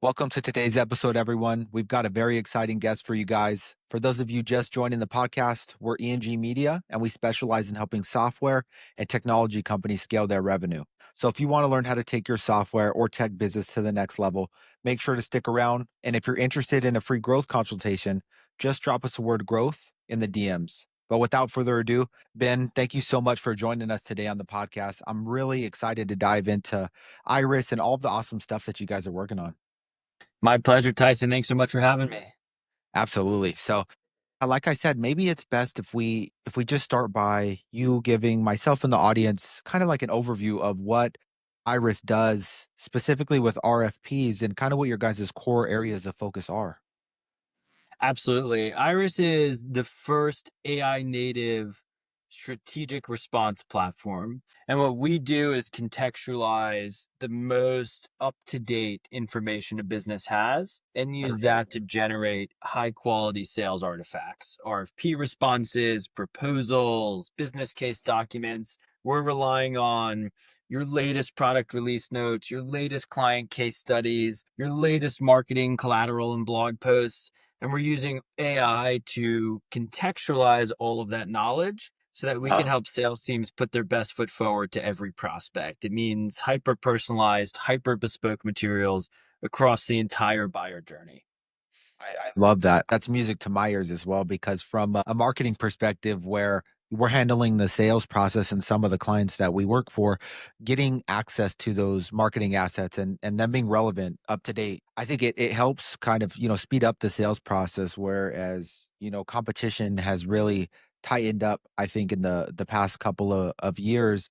Welcome to today's episode, everyone. We've got a very exciting guest for you guys. For those of you just joining the podcast, we're E.N.G Media, and we specialize in helping software and technology companies scale their revenue. So if you want to learn how to take your software or tech business to the next level, make sure to stick around. And if you're interested in a free growth consultation, just drop us the word growth in the DMs. But without further ado, Ben, thank you so much for joining us today on the podcast. I'm really excited to dive into Iris and all of the awesome stuff that you guys are working on. My pleasure, Tyson. Thanks so much for having me. Absolutely. So, like I said, maybe it's best if we just start by you giving myself and the audience kind of like an overview of what Iris does specifically with RFPs and kind of what your guys' core areas of focus are. Absolutely. Iris is the first AI native strategic response platform. And what we do is contextualize the most up to date information a business has and use that to generate high quality sales artifacts, RFP responses, proposals, business case documents. We're relying on your latest product release notes, your latest client case studies, your latest marketing collateral and blog posts. And we're using AI to contextualize all of that knowledge so that we can help sales teams put their best foot forward to every prospect. It means hyper personalized, hyper bespoke materials across the entire buyer journey. I love that. That's music to my ears as well, because from a marketing perspective, where we're handling the sales process and some of the clients that we work for, getting access to those marketing assets and them being relevant, up to date, I think it helps kind of, speed up the sales process. Whereas, competition has really tightened up, I think, in the past couple of years.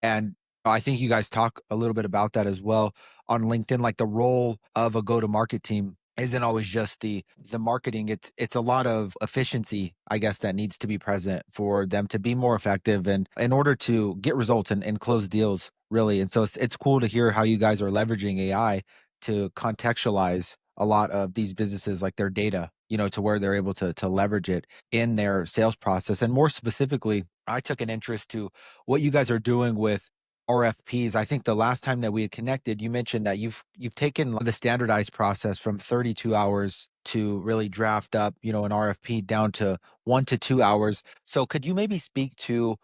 And I think you guys talk a little bit about that as well on LinkedIn, like the role of a go-to-market team isn't always just the marketing. It's a lot of efficiency, I guess, that needs to be present for them to be more effective and in order to get results and close deals, really. And so it's cool to hear how you guys are leveraging AI to contextualize a lot of these businesses, like their data, to where they're able to leverage it in their sales process. And more specifically, I took an interest to what you guys are doing with RFPs. I think the last time that we had connected, you mentioned that you've taken the standardized process from 32 hours to really draft up, an RFP down to 1 to 2 hours. So could you maybe speak to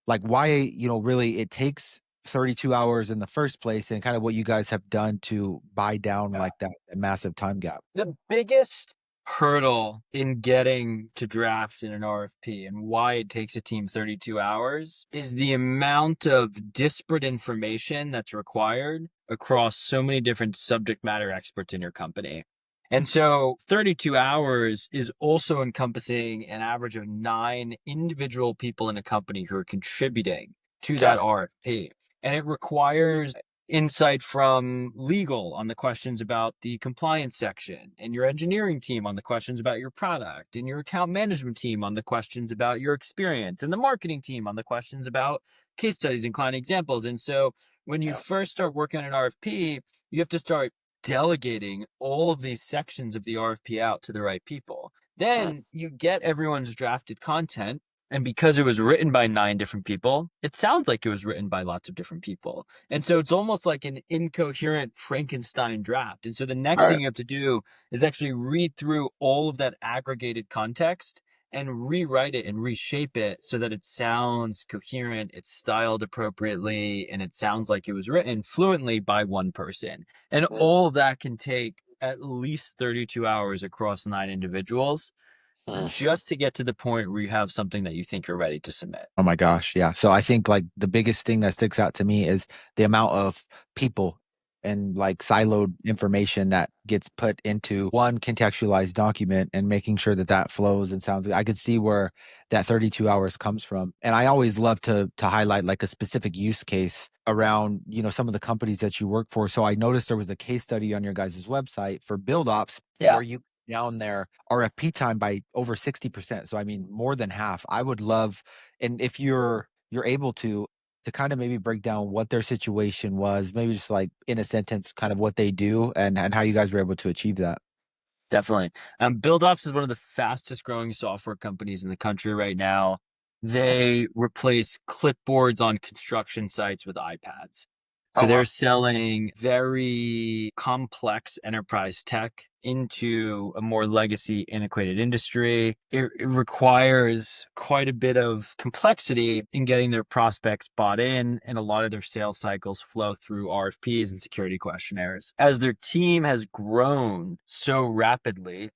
like why, really it takes 32 hours in the first place and kind of what you guys have done to buy down like that massive time gap? The biggest hurdle in getting to draft in an RFP and why it takes a team 32 hours is the amount of disparate information that's required across so many different subject matter experts in your company. And so 32 hours is also encompassing an average of 9 individual people in a company who are contributing to Okay. that RFP. And it requires insight from legal on the questions about the compliance section, and your engineering team on the questions about your product, and your account management team on the questions about your experience, and the marketing team on the questions about case studies and client examples. And so when you first start working on an RFP, you have to start delegating all of these sections of the RFP out to the right people. Then you get everyone's drafted content. And because it was written by 9 different people, it sounds like it was written by lots of different people. And so it's almost like an incoherent Frankenstein draft. And so the next thing you have to do is actually read through all of that aggregated context and rewrite it and reshape it so that it sounds coherent, it's styled appropriately, and it sounds like it was written fluently by one person. And all of that can take at least 32 hours across 9 individuals just to get to the point where you have something that you think you're ready to submit. Oh my gosh, yeah. So I think like the biggest thing that sticks out to me is the amount of people and like siloed information that gets put into one contextualized document and making sure that that flows and sounds good. I could see where that 32 hours comes from. And I always love to highlight like a specific use case around, some of the companies that you work for. So I noticed there was a case study on your guys' website for build ops where you down their RFP time by over 60%. So I mean more than half. I would love, and if you're able to kind of maybe break down what their situation was, maybe just like in a sentence, kind of what they do and how you guys were able to achieve that. Definitely. BuildOps is one of the fastest growing software companies in the country right now. They replace clipboards on construction sites with iPads. So Oh, wow. they're selling very complex enterprise tech into a more legacy antiquated industry. It requires quite a bit of complexity in getting their prospects bought in, and a lot of their sales cycles flow through RFPs and security questionnaires. As their team has grown so rapidly,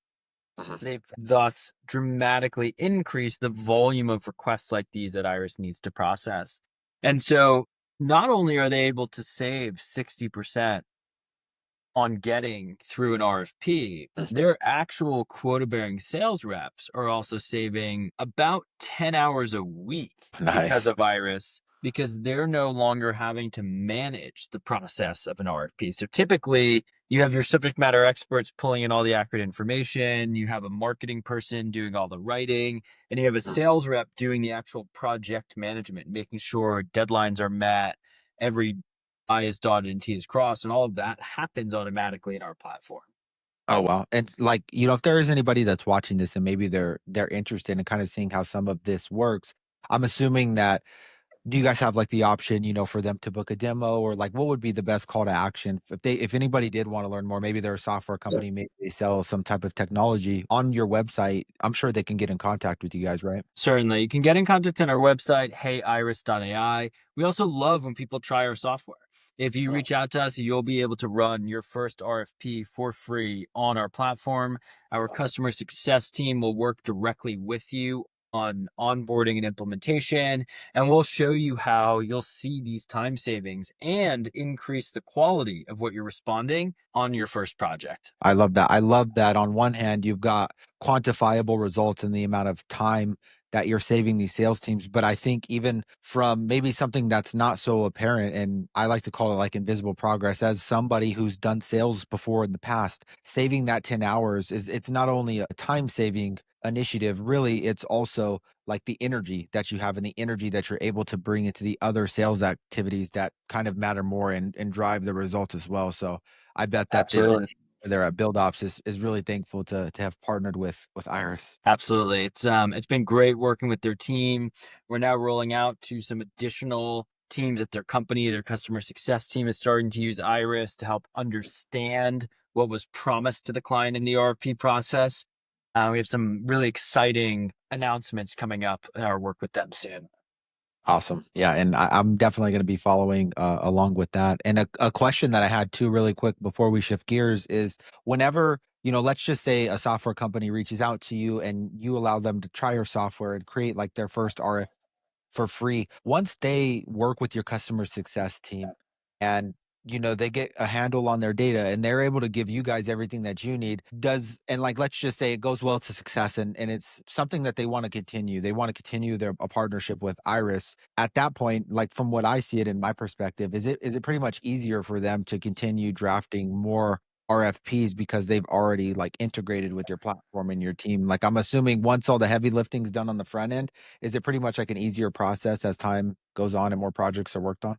Mhm. they've thus dramatically increased the volume of requests like these that Iris needs to process. And so not only are they able to save 60% on getting through an RFP, their actual quota bearing sales reps are also saving about 10 hours a week because Nice. of Iris, because they're no longer having to manage the process of an RFP. So typically, you have your subject matter experts pulling in all the accurate information, you have a marketing person doing all the writing, and you have a sales rep doing the actual project management, making sure deadlines are met, every I is dotted and T is crossed, and all of that happens automatically in our platform. Oh, wow. And like, if there is anybody that's watching this and maybe they're interested in kind of seeing how some of this works, I'm assuming that do you guys have like the option, for them to book a demo or like what would be the best call to action if anybody did want to learn more, maybe they're a software company, maybe they sell some type of technology on your website, I'm sure they can get in contact with you guys, right? Certainly. You can get in contact on our website, heyiris.ai. We also love when people try our software. If you reach out to us, you'll be able to run your first RFP for free on our platform. Our customer success team will work directly with you on onboarding and implementation, and we'll show you how you'll see these time savings and increase the quality of what you're responding on your first project. I love that. I love that on one hand, you've got quantifiable results in the amount of time that you're saving these sales teams. But I think even from maybe something that's not so apparent, and I like to call it like invisible progress, as somebody who's done sales before in the past, saving that 10 hours it's not only a time saving initiative, really, it's also like the energy that you have and the energy that you're able to bring into the other sales activities that kind of matter more and drive the results as well. So I bet that the Absolutely. there at Build Ops is really thankful to have partnered with Iris. Absolutely. It's been great working with their team. We're now rolling out to some additional teams at their company. Their customer success team is starting to use Iris to help understand what was promised to the client in the RFP process. We have some really exciting announcements coming up in our work with them soon. Awesome. Yeah, and I'm definitely gonna be following, along with that. And a question that I had too really quick before we shift gears is whenever, let's just say a software company reaches out to you and you allow them to try your software and create like their first RFP for free. Once they work with your customer success team and they get a handle on their data and they're able to give you guys everything that you need, does and like let's just say it goes well to success and it's something that they want to continue. They want to continue their a partnership with Iris. At that point, like from what I see it in my perspective, is it pretty much easier for them to continue drafting more RFPs because they've already like integrated with your platform and your team. Like I'm assuming once all the heavy lifting is done on the front end, is it pretty much like an easier process as time goes on and more projects are worked on?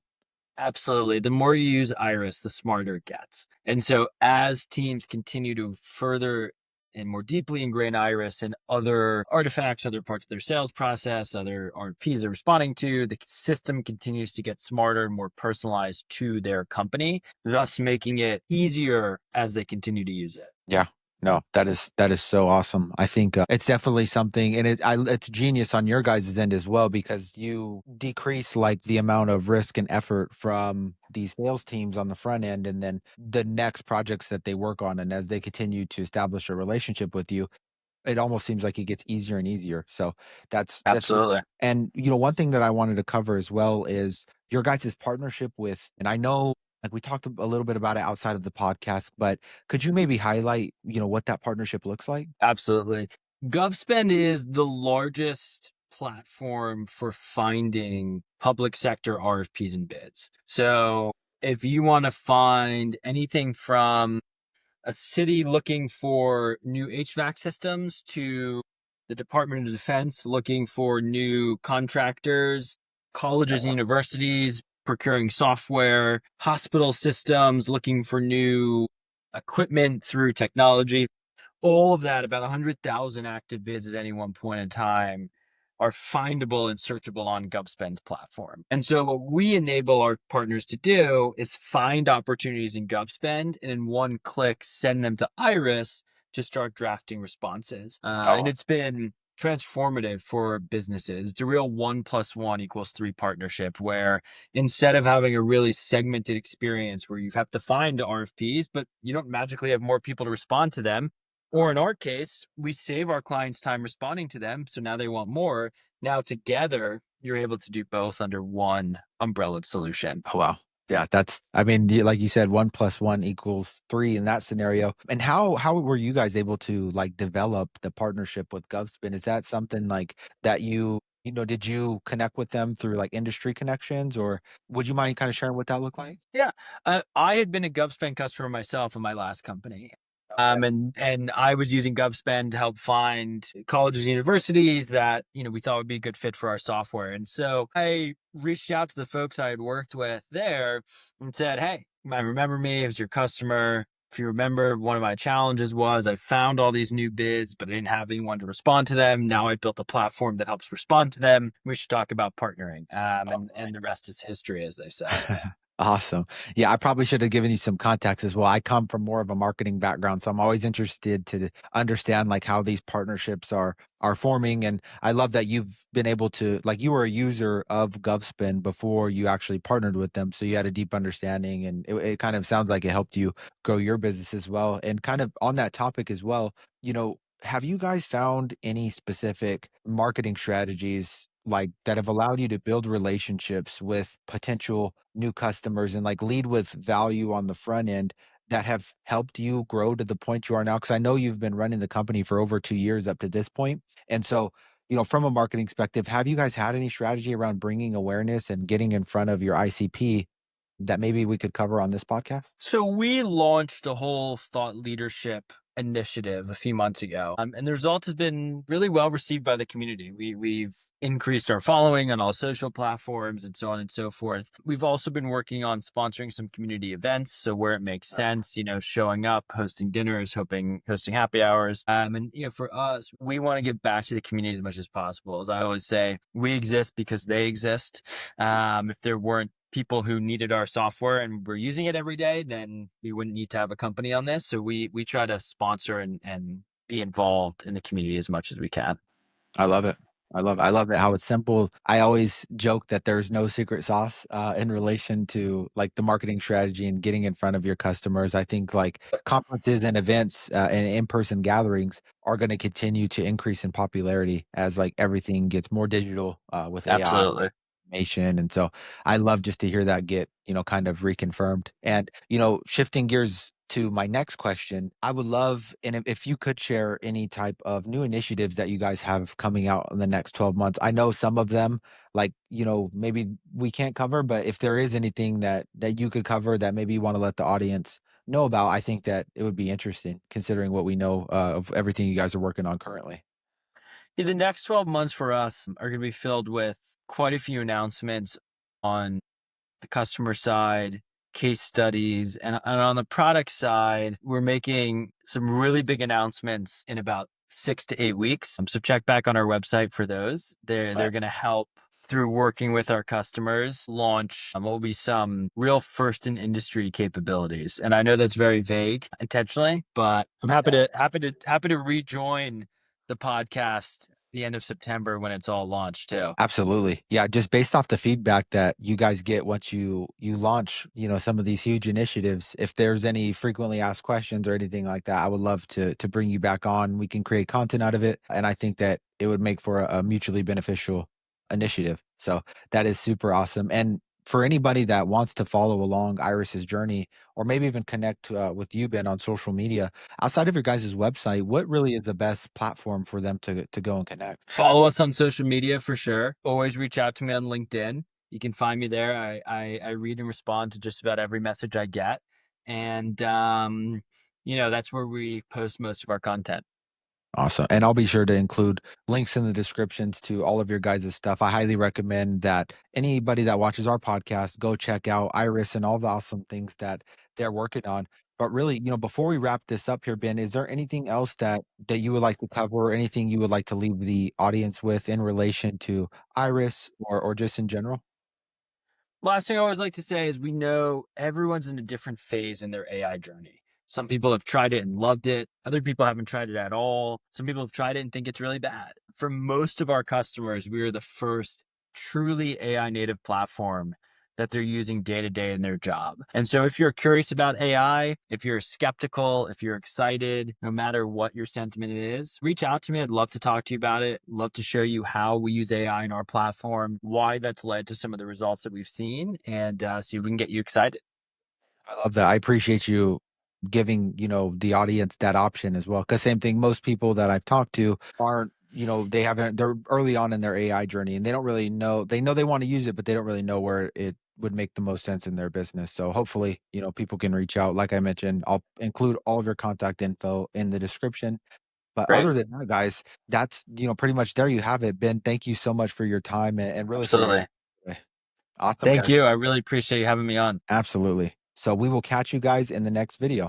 Absolutely. The more you use Iris, the smarter it gets. And so as teams continue to further and more deeply ingrain Iris and other artifacts, other parts of their sales process, other RPs they're responding to, the system continues to get smarter and more personalized to their company, thus making it easier as they continue to use it. Yeah. No, that is so awesome. I think it's definitely something, and it's genius on your guys' end as well because you decrease like the amount of risk and effort from these sales teams on the front end, and then the next projects that they work on, and as they continue to establish a relationship with you, it almost seems like it gets easier and easier. So that's Absolutely. and one thing that I wanted to cover as well is your guys' partnership with, and I know like we talked a little bit about it outside of the podcast, but could you maybe highlight, what that partnership looks like? Absolutely. GovSpend is the largest platform for finding public sector RFPs and bids. So if you want to find anything from a city looking for new HVAC systems to the Department of Defense looking for new contractors, colleges and universities procuring software, hospital systems looking for new equipment through technology, all of that, about 100,000 active bids at any one point in time. are findable and searchable on GovSpend's platform. And so what we enable our partners to do is find opportunities in GovSpend and in one click send them to Iris to start drafting responses. And Oh, it's been transformative for businesses. It's a real 1+1 = 3 partnership where instead of having a really segmented experience where you have to find RFPs, but you don't magically have more people to respond to them, or in our case, we save our clients time responding to them. So now they want more. Now together, you're able to do both under one umbrella solution. oh, wow. Yeah, that's I mean, like you said, 1+1 = 3 in that scenario. And how were you guys able to, like, develop the partnership with GovSpin? Is that something, like, that did you connect with them through, like, industry connections, or would you mind kinda sharing what that looked like? Yeah. I had been a GovSpend customer myself in my last company. Okay. And I was using GovSpend to help find colleges and universities that, we thought would be a good fit for our software. And so I reached out to the folks I had worked with there and said, "Hey, I remember me as your customer. If you remember, one of my challenges was I found all these new bids, but I didn't have anyone to respond to them. Now I built a platform that helps respond to them. We should talk about partnering." And the rest is history, as they say. Awesome. Yeah, I probably should have given you some context as well. I come from more of a marketing background, so I'm always interested to understand like how these partnerships are forming. And I love that you've been able to like you were a user of GovSpend before you actually partnered with them, so you had a deep understanding, and it kind of sounds like it helped you grow your business as well. And kind of on that topic as well, have you guys found any specific marketing strategies like that have allowed you to build relationships with potential new customers and like lead with value on the front end that have helped you grow to the point you are now? Because I know you've been running the company for over 2 years up to this point. And so, from a marketing perspective, have you guys had any strategy around bringing awareness and getting in front of your ICP that maybe we could cover on this podcast? So we launched a whole thought leadership initiative a few months ago, and the results have been really well received by the community. We've increased our following on all social platforms and so on and so forth. We've also been working on sponsoring some community events, so where it makes sense, showing up, hosting dinners, hosting happy hours. And for us, we want to give back to the community as much as possible. As I always say, we exist because they exist. If there weren't people who needed our software and were using it every day, then we wouldn't need to have a company on this. So we try to sponsor and be involved in the community as much as we can. I love it. I love it how it's simple. I always joke that there's no secret sauce, in relation to, like, the marketing strategy and getting in front of your customers. I think, like, conferences and events, and in-person gatherings are gonna continue to increase in popularity as, like, everything gets more digital, with AI Absolutely. information. And so I love just to hear that get, kind of reconfirmed. And, shifting gears to my next question, I would love, and if you could share any type of new initiatives that you guys have coming out in the next 12 months. I know some of them, like, maybe we can't cover, but if there is anything that you could cover that maybe you want to let the audience know about, I think that it would be interesting considering what we know, of everything you guys are working on currently. Yeah, the next 12 months for us are going to be filled with quite a few announcements on the customer side, case studies, and on the product side, we're making some really big announcements in about 6 to 8 weeks. So check back on our website for those. They're going to help through working with our customers launch what will be some real first in industry capabilities. And I know that's very vague intentionally, but I'm happy to rejoin the podcast the end of September when it's all launched too. Absolutely. Yeah, just based off the feedback that you guys get once you launch, some of these huge initiatives, if there's any frequently asked questions or anything like that, I would love to bring you back on. We can create content out of it, and I think that it would make for a mutually beneficial initiative. So that is super awesome. And for anybody that wants to follow along Iris's journey or maybe even connect, with you, Ben, on social media, outside of your guys' website, what really is the best platform for them to go and connect? Follow us on social media for sure. Always reach out to me on LinkedIn. You can find me there. I read and respond to just about every message I get. And, that's where we post most of our content. Awesome. And I'll be sure to include links in the descriptions to all of your guys' stuff. I highly recommend that anybody that watches our podcast go check out Iris and all the awesome things that they're working on. But really, before we wrap this up here, Ben, is there anything else that you would like to cover, or anything you would like to leave the audience with in relation to Iris, or just in general? Last thing I always like to say is we know everyone's in a different phase in their AI journey. Some people have tried it and loved it. Other people haven't tried it at all. Some people have tried it and think it's really bad. For most of our customers, we are the first truly AI native platform that they're using day to day in their job. And so if you're curious about AI, if you're skeptical, if you're excited, no matter what your sentiment is, reach out to me. I'd love to talk to you about it. Love to show you how we use AI in our platform, why that's led to some of the results that we've seen, and see if we can get you excited. I love that. I appreciate you giving, the audience that option as well. Because same thing, most people that I've talked to aren't, they haven't, they're early on in their AI journey, and they don't really know, they know they want to use it, but they don't really know where it would make the most sense in their business. So hopefully, people can reach out. Like I mentioned, I'll include all of your contact info in the description. But Great. other than that, guys, that's, pretty much there you have it. Ben, thank you so much for your time, and really for your Absolutely. input. Awesome, Thank guys. you. I really appreciate you having me on. Absolutely. So we will catch you guys in the next video.